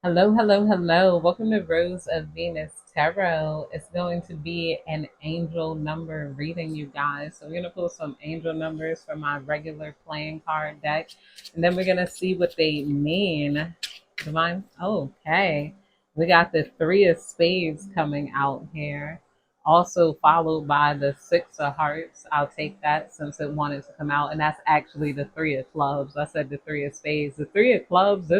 Hello, hello, hello. Welcome to Rose of Venus Tarot. It's going to be an angel number reading, you guys. So we're going to pull some angel numbers from my regular playing card deck. And then we're going to see what they mean. Divine. Okay. We got the Three of Spades coming out here. Also followed by the Six of Hearts. I'll take that since it wanted to come out. And that's actually the Three of Clubs. I said the Three of Spades. The Three of Clubs,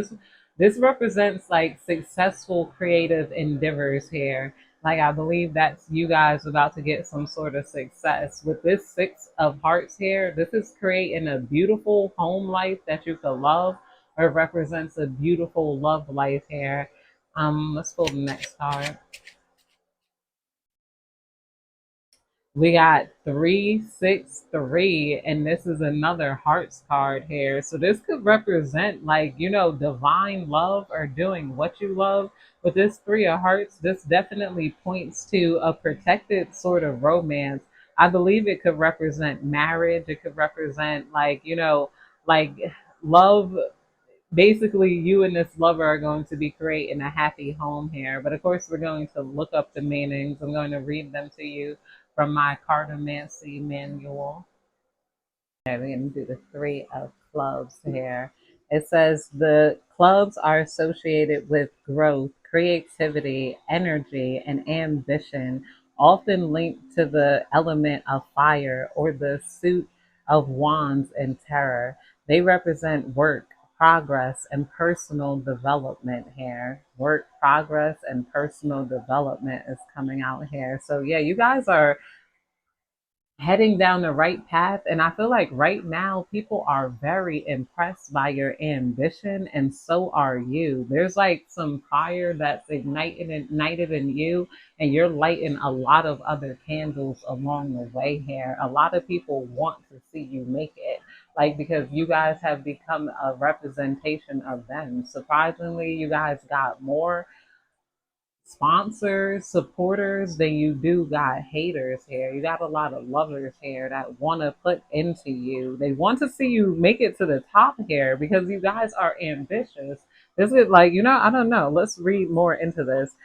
this represents like successful creative endeavors here. Like I believe that's you guys about to get some sort of success. With this Six of Hearts here, this is creating a beautiful home life that you could love, or represents a beautiful love life here. Let's pull the next card. We got 363, and this is another hearts card here. So this could represent like, divine love or doing what you love. With this Three of Hearts, this definitely points to a protected sort of romance. I believe it could represent marriage. It could represent like love. Basically, you and this lover are going to be creating a happy home here. But of course, we're going to look up the meanings. I'm going to read them to you from my cartomancy manual. Okay, we're going to do the Three of Clubs here. It says the clubs are associated with growth, creativity, energy, and ambition, often linked to the element of fire or the suit of wands and terror. They represent work, progress, and personal development here. Work, progress, and personal development is coming out here. So, yeah, you guys are heading down the right path. And I feel like right now people are very impressed by your ambition, and so are you. There's like some fire that's ignited in you, and you're lighting a lot of other candles along the way here. A lot of people want to see you make it. Like, because you guys have become a representation of them. Surprisingly, you guys got more sponsors, supporters, then you do got haters here. You got a lot of lovers here that want to put into you. They want to see you make it to the top here because you guys are ambitious. This is like, I don't know. Let's read more into this.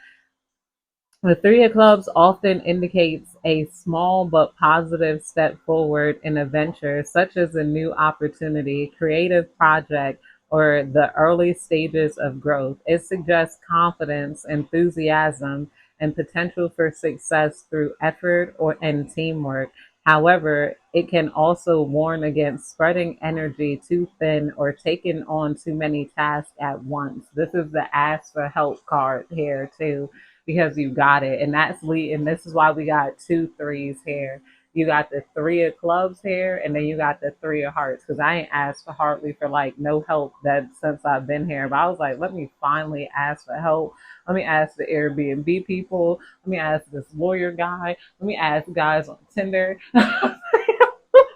The Three of Clubs often indicates a small but positive step forward in a venture, such as a new opportunity, creative project, or the early stages of growth. It suggests confidence, enthusiasm, and potential for success through effort and teamwork. However, it can also warn against spreading energy too thin or taking on too many tasks at once. This is the ask for help card here too, because you got it. And and this is why we got two threes here. You got the Three of Clubs here, and then you got the Three of Hearts. Because I ain't asked for hardly for like no help that since I've been here. But I was like, let me finally ask for help. Let me ask the Airbnb people. Let me ask this lawyer guy. Let me ask guys on Tinder.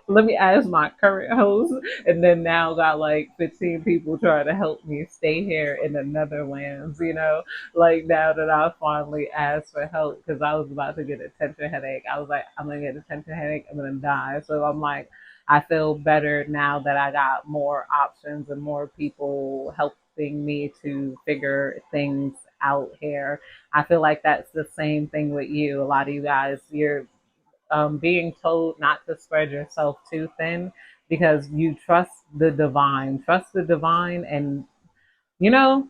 Let me ask my current host, and then now got like 15 people trying to help me stay here in the Netherlands, like now that I finally asked for help because I was about to get a tension headache. I was like, I'm gonna get a tension headache, I'm gonna die. So I'm like, I feel better now that I got more options and more people helping me to figure things out here. I feel like that's the same thing with you. A lot of you guys, you're being told not to spread yourself too thin because you trust the divine. Trust the divine, and you know,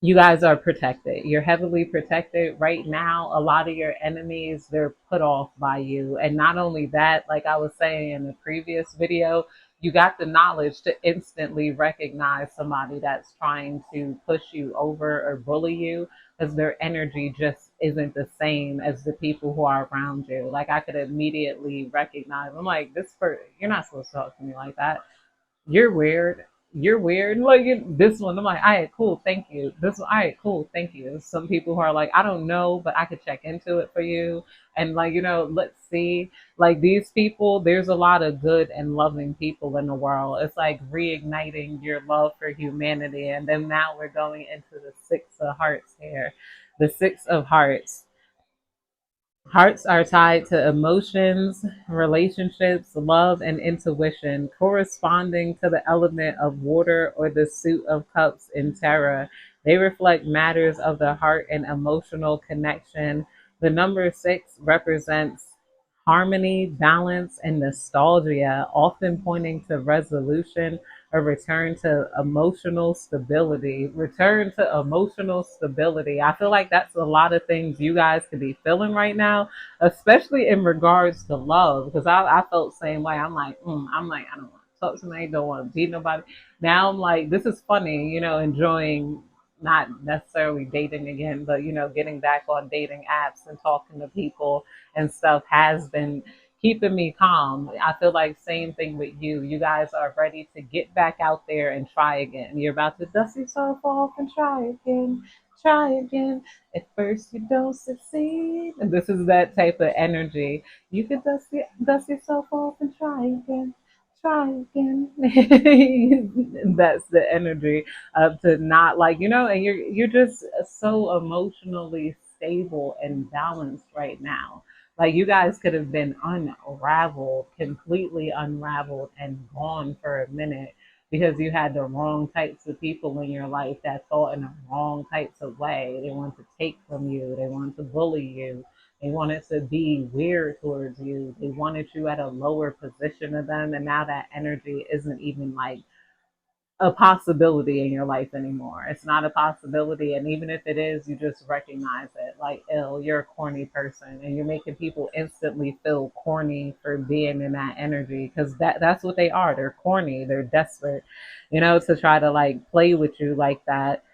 you guys are protected. You're heavily protected right now. A lot of your enemies, they're put off by you. And not only that, like I was saying in the previous video, you got the knowledge to instantly recognize somebody that's trying to push you over or bully you, because their energy just isn't the same as the people who are around you. Like I could immediately recognize, I'm like, you're not supposed to talk to me like that. You're weird. You're weird. Like this one, I'm like, all right, cool, thank you. This one, all right, cool, thank you. Some people who are like, I don't know, but I could check into it for you. And like, let's see. Like these people, there's a lot of good and loving people in the world. It's like reigniting your love for humanity. And then now we're going into the Six of Hearts here. The Six of Hearts. Hearts are tied to emotions, relationships, love, and intuition, corresponding to the element of water or the suit of cups in tarot. They reflect matters of the heart and emotional connection. The number six represents harmony, balance, and nostalgia, often pointing to resolution or return to emotional stability. Return to emotional stability. I feel like that's a lot of things you guys could be feeling right now, especially in regards to love. Because I felt the same way. I'm like, I don't want to talk to somebody, don't want to beat nobody. Now I'm like, this is funny, enjoying not necessarily dating again, but getting back on dating apps and talking to people and stuff has been keeping me calm. I feel like same thing with you. You guys are ready to get back out there and try again. You're about to dust yourself off and try again. Try again. At first you don't succeed. And this is that type of energy. You could dust yourself off and try again. Try again. That's the energy of to not like, and you're just so emotionally stable and balanced right now. Like you guys could have been unraveled, completely unraveled and gone for a minute because you had the wrong types of people in your life that thought in the wrong types of way. They wanted to take from you. They wanted to bully you. They wanted to be weird towards you. They wanted you at a lower position of them. And now that energy isn't even like a possibility in your life anymore. It's not a possibility. And even if it is, you just recognize it. Like, ill, you're a corny person and you're making people instantly feel corny for being in that energy because that's what they are. They're corny. They're desperate, to try to like play with you like that.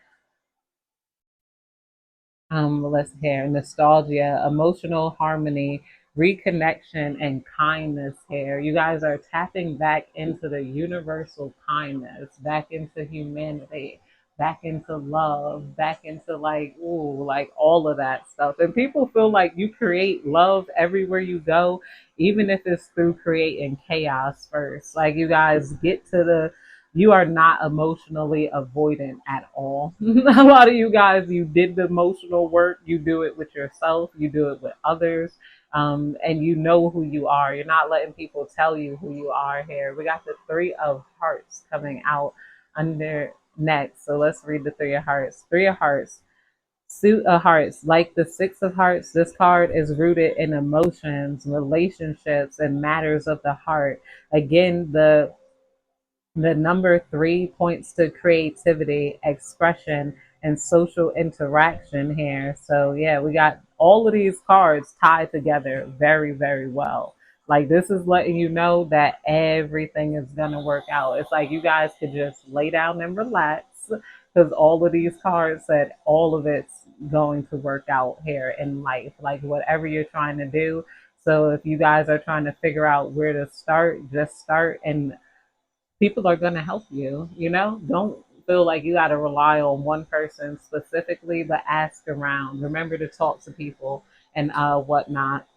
Let's hear nostalgia, emotional harmony, reconnection, and kindness here. You guys are tapping back into the universal kindness, back into humanity, back into love, back into like, ooh, like all of that stuff. And people feel like you create love everywhere you go, even if it's through creating chaos first. Like you guys get to you are not emotionally avoidant at all. A lot of you guys, you did the emotional work. You do it with yourself. You do it with others. And you know who you are. You're not letting people tell you who you are here. We got the three of hearts coming out under next. So let's read the three of hearts. Three of hearts. Suit of hearts. Like the six of hearts, this card is rooted in emotions, relationships, and matters of the heart. Again, the number three points to creativity, expression, and social interaction here. So, yeah, we got all of these cards tied together very, very well. Like, this is letting you know that everything is going to work out. It's like you guys could just lay down and relax because all of these cards said all of it's going to work out here in life. Like, whatever you're trying to do. So, if you guys are trying to figure out where to start, just start and people are going to help you. Don't feel like you got to rely on one person specifically, but ask around. Remember to talk to people and whatnot.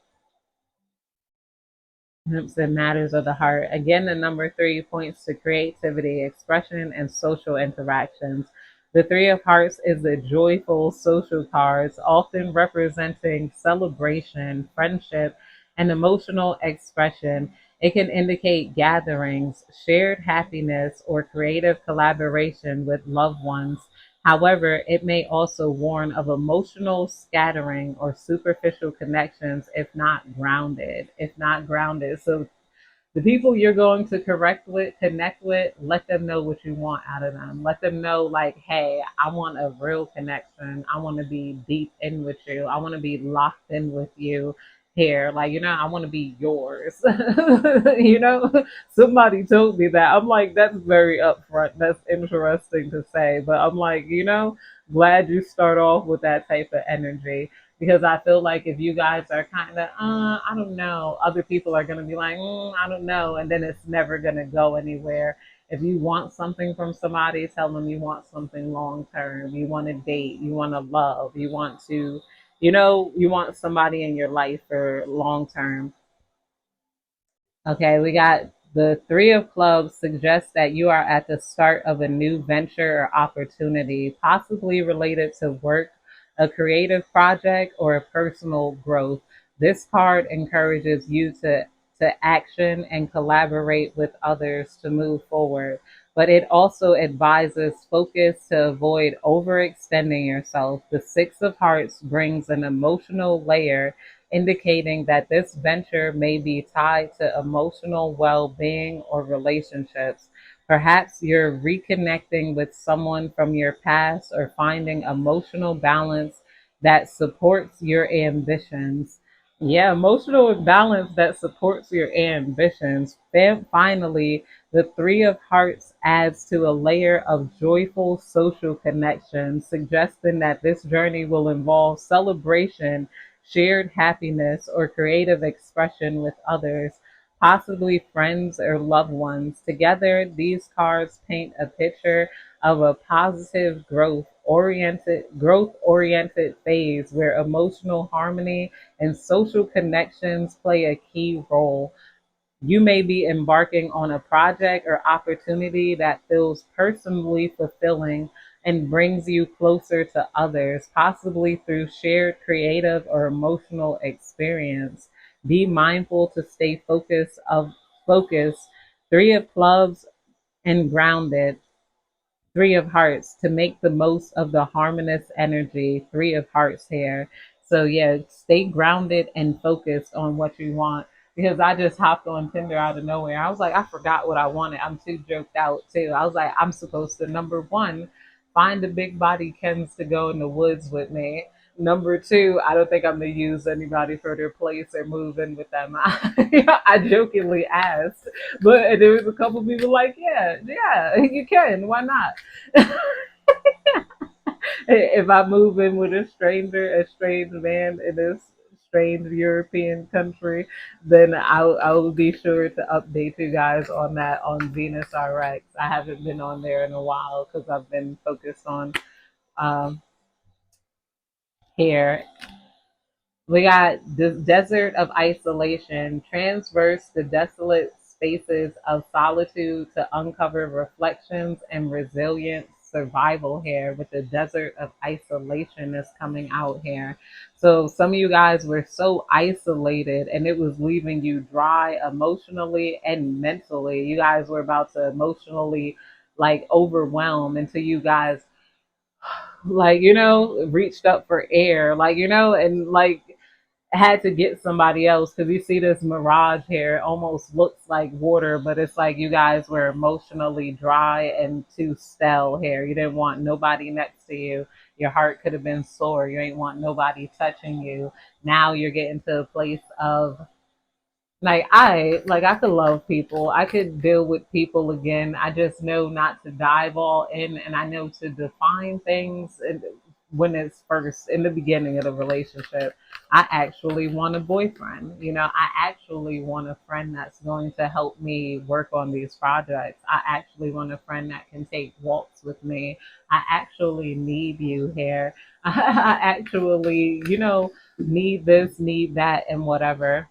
It's the matters of the heart. Again, the number three points to creativity, expression, and social interactions. The three of hearts is the joyful social cards, often representing celebration, friendship, and emotional expression. It can indicate gatherings, shared happiness, or creative collaboration with loved ones. However, it may also warn of emotional scattering or superficial connections if not grounded. If not grounded. So the people you're going to connect with, let them know what you want out of them. Let them know, like, hey, I want a real connection. I want to be deep in with you. I want to be locked in with you here. Like, I want to be yours. Somebody told me that. I'm like, that's very upfront. That's interesting to say. But I'm like, glad you start off with that type of energy because I feel like if you guys are kind of, I don't know, other people are going to be like, I don't know, and then it's never going to go anywhere. If you want something from somebody, tell them you want something long term. You want to date, you want to love, you want to, you want somebody in your life for long term. Okay, we got the three of clubs suggests that you are at the start of a new venture or opportunity, possibly related to work, a creative project, or a personal growth. This card encourages you to action and collaborate with others to move forward. but it also advises focus to avoid overextending yourself. The Six of Hearts brings an emotional layer, indicating that this venture may be tied to emotional well being or relationships. Perhaps you're reconnecting with someone from your past or finding emotional balance that supports your ambitions. Yeah, emotional balance that supports your ambitions. Then finally, the Three of Hearts adds to a layer of joyful social connection, suggesting that this journey will involve celebration, shared happiness, or creative expression with others, possibly friends or loved ones. Together, these cards paint a picture of a positive growth oriented phase where emotional harmony and social connections play a key role. You may be embarking on a project or opportunity that feels personally fulfilling and brings you closer to others, possibly through shared creative or emotional experience. Be mindful to stay focused. Three of clubs and grounded. Three of Hearts to make the most of the harmonious energy. Three of Hearts here. So yeah, stay grounded and focused on what you want. Because I just hopped on Tinder out of nowhere. I was like, I forgot what I wanted. I'm too joked out too. I was like, I'm supposed to number one, find a big body Kens to go in the woods with me. Number two, I don't think I'm gonna use anybody for their place or move in with them. I jokingly asked, but there was a couple people like, yeah, you can. Why not? If I move in with a stranger, a strange man in this strange European country, then I will be sure to update you guys on that on Venus RX. I haven't been on there in a while because I've been focused on um, hair. We got the desert of isolation, transverse the desolate spaces of solitude to uncover reflections and resilient survival here with the desert of isolation is coming out here. So some of you guys were so isolated and it was leaving you dry emotionally and mentally. You guys were about to emotionally like overwhelm until you guys like reached up for air and like had to get somebody else because you see this mirage here. It almost looks like water, but it's like you guys were emotionally dry and too stale here. You didn't want nobody next to you. Your heart could have been sore. You ain't want nobody touching you. Now you're getting to a place of I could love people. I could deal with people again. I just know not to dive all in, and I know to define things when it's first in the beginning of the relationship. I actually want a boyfriend. I actually want a friend that's going to help me work on these projects. I actually want a friend that can take walks with me. I actually need you here. I actually, need this, need that, and whatever.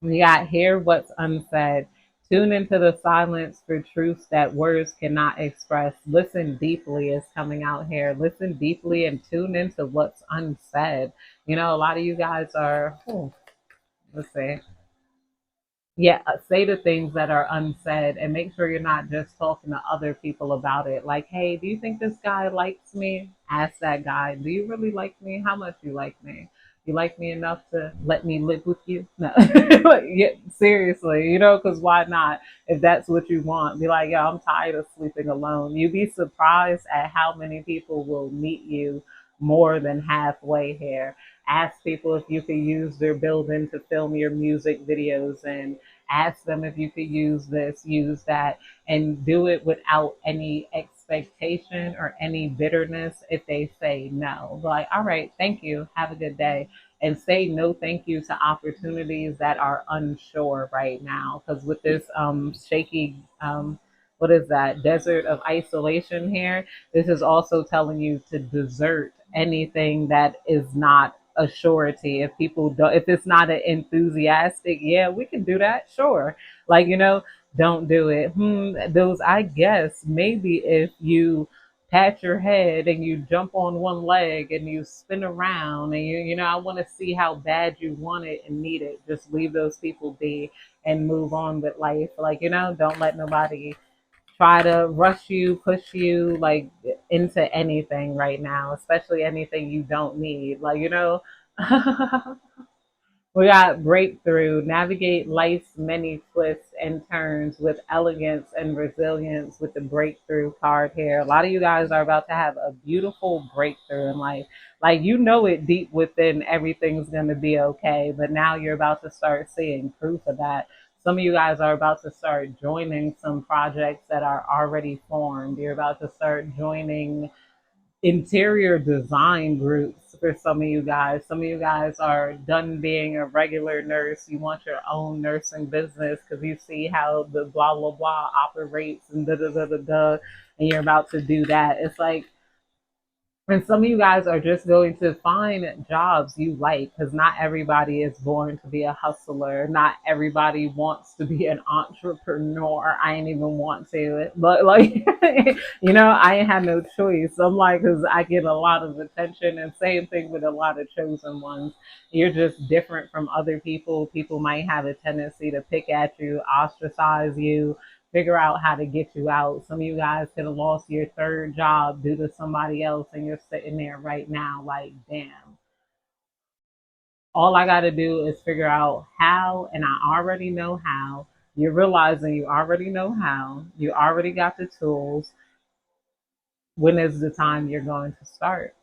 We got Hear What's Unsaid. Tune into the silence for truths that words cannot express. Listen deeply is coming out here. Listen deeply and tune into what's unsaid. A lot of you guys are, let's see, yeah, say the things that are unsaid and make sure you're not just talking to other people about it. Like, hey, do you think this guy likes me? Ask that guy, do you really like me? How much you like me? You like me enough to let me live with you? No, yeah, seriously, because why not? If that's what you want, be like, yo, I'm tired of sleeping alone. You'd be surprised at how many people will meet you more than halfway here. Ask people if you could use their building to film your music videos and ask them if you could use this, use that, and do it without any expectation or any bitterness if they say no. Like, all right, thank you, have a good day. And say no thank you to opportunities that are unsure right now. Because with this shaky what is that, desert of isolation here, this is also telling you to desert anything that is not a surety. If people don't, if it's not an enthusiastic, yeah, we can do that, sure. Like, don't do it. Those, I guess, maybe if you pat your head and you jump on one leg and you spin around and I want to see how bad you want it and need it. Just leave those people be and move on with life. Like, don't let nobody try to rush you, push you like into anything right now, especially anything you don't need. Like, you know, we got breakthrough, navigate life's many twists and turns with elegance and resilience with the breakthrough card here. A lot of you guys are about to have a beautiful breakthrough in life. Like, you know it deep within, everything's going to be okay, but now you're about to start seeing proof of that. Some of you guys are about to start joining some projects that are already formed. You're about to start joining interior design groups for some of you guys. Some of you guys are done being a regular nurse. You want your own nursing business because you see how the blah blah blah operates and da da da da da, and you're about to do that. It's like, and some of you guys are just going to find jobs you like because not everybody is born to be a hustler. Not everybody wants to be an entrepreneur. I ain't even want to, but like, you know, I ain't had no choice. I'm like, because I get a lot of attention, and same thing with a lot of chosen ones. You're just different from other people. People might have a tendency to pick at you, ostracize you, figure out how to get you out. Some of you guys could have lost your third job due to somebody else, and you're sitting there right now like, damn. All I got to do is figure out how, and I already know how. You're realizing you already know how. You already got the tools. When is the time you're going to start?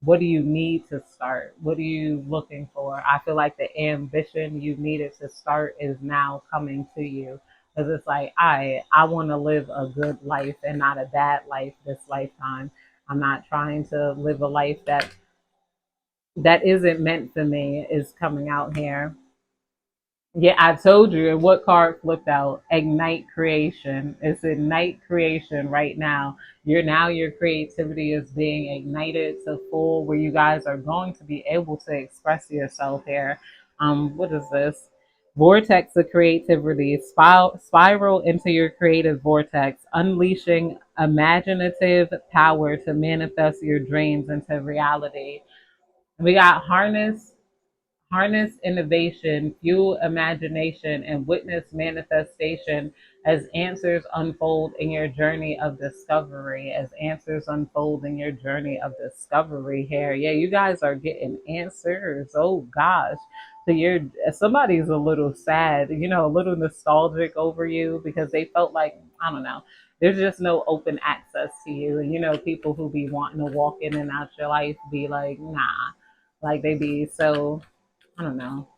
What do you need to start? What are you looking for? I feel like the ambition you needed to start is now coming to you. Because it's like, I want to live a good life and not a bad life this lifetime. I'm not trying to live a life that isn't meant for me is coming out here. Yeah, I told you. And what card flipped out? Ignite creation. It's ignite creation right now. Your creativity is being ignited to full where you guys are going to be able to express yourself here. What is this? Vortex of creativity. Spiral into your creative vortex, unleashing imaginative power to manifest your dreams into reality. We got harness innovation, fuel imagination, and witness manifestation as answers unfold in your journey of discovery. As answers unfold in your journey of discovery here. Yeah, you guys are getting answers. Oh gosh. So you're somebody's a little sad, you know, a little nostalgic over you because they felt like, I don't know, there's just no open access to you. And you know, people who be wanting to walk in and out your life be like, nah. Like they be so, I don't know.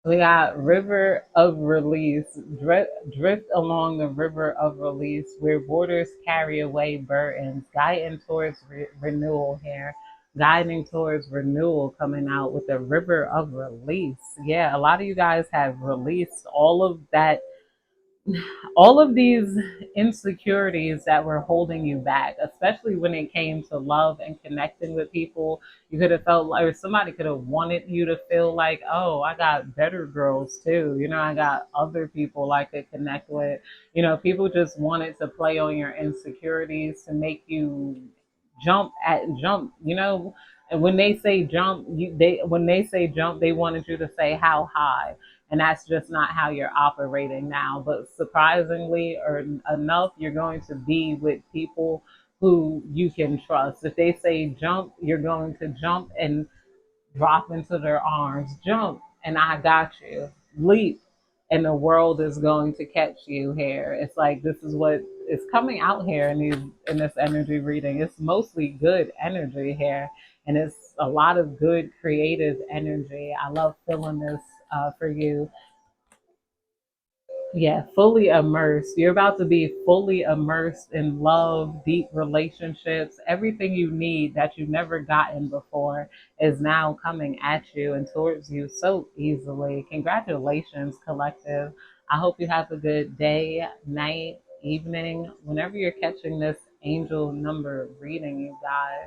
We got river of release, drift along the river of release, where borders carry away burdens, guiding towards renewal here, guiding towards renewal, coming out with the river of release. Yeah, a lot of you guys have released all of these insecurities that were holding you back, especially when it came to love and connecting with people. You could have felt like, or somebody could have wanted you to feel like, oh, I got better girls too. You know, I got other people I could connect with. You know, people just wanted to play on your insecurities to make you jump. You know, and when they say jump, when they say jump, they wanted you to say how high, and that's just not how you're operating now. But surprisingly or enough, you're going to be with people who you can trust. If they say jump, you're going to jump and drop into their arms. Jump, and I got you. Leap, and the world is going to catch you here. It's like this is what is coming out here in this energy reading. It's mostly good energy here, and it's a lot of good creative energy. I love feeling this for you. Yeah, fully immersed. You're about to be fully immersed in love, deep relationships. Everything you need that you've never gotten before is now coming at you and towards you so easily. Congratulations, collective. I hope you have a good day, night, evening, whenever you're catching this angel number reading, you guys.